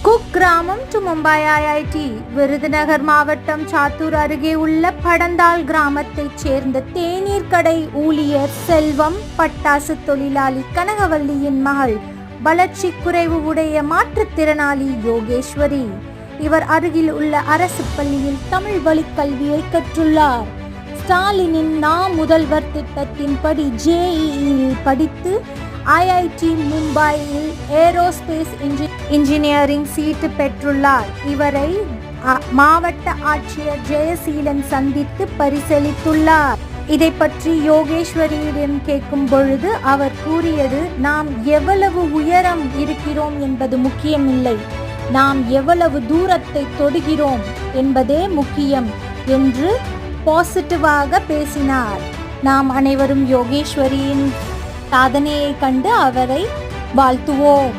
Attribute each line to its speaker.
Speaker 1: குக்கிராமம் to Mumbai IIT. Virudhunagar மாவட்டம் சாத்தூர் அருகே உள்ள படந்தால் கிராமத்தைச் சேர்ந்த தேநீர் கடை ஊழியர் செல்வம் பட்டாசு தொழிலாளி கனகவல்லியின் மகள் வளர்ச்சி குறைவு உடைய மாற்றுத்திறனாளி யோகேஸ்வரி. இவர் அருகில் உள்ள அரசு பள்ளியில் தமிழ் வழி கல்வியை கற்றுள்ளார். ஸ்டாலினின் முதல்வர் திட்டத்தின்படி JEE படித்து IIT மும்பையில் ஏரோஸ்பேஸ் இன்ஜினியரிங் சீட்டு பெற்றுள்ளார். இவரை மாவட்ட ஆட்சியர் ஜெயசீலன் சந்தித்து பரிசீலித்துள்ளார். இதை பற்றி யோகேஸ்வரியிடம் கேட்கும் பொழுது அவர் கூறியது, நாம் எவ்வளவு உயரம் இருக்கிறோம் என்பது முக்கியமில்லை, நாம் எவ்வளவு தூரத்தை தொடுகிறோம் என்பதே முக்கியம் என்று பாசிட்டிவாக பேசினார். நாம் அனைவரும் யோகேஸ்வரியின் சாதனையை கண்டு அவரை வாழ்த்துவோம்.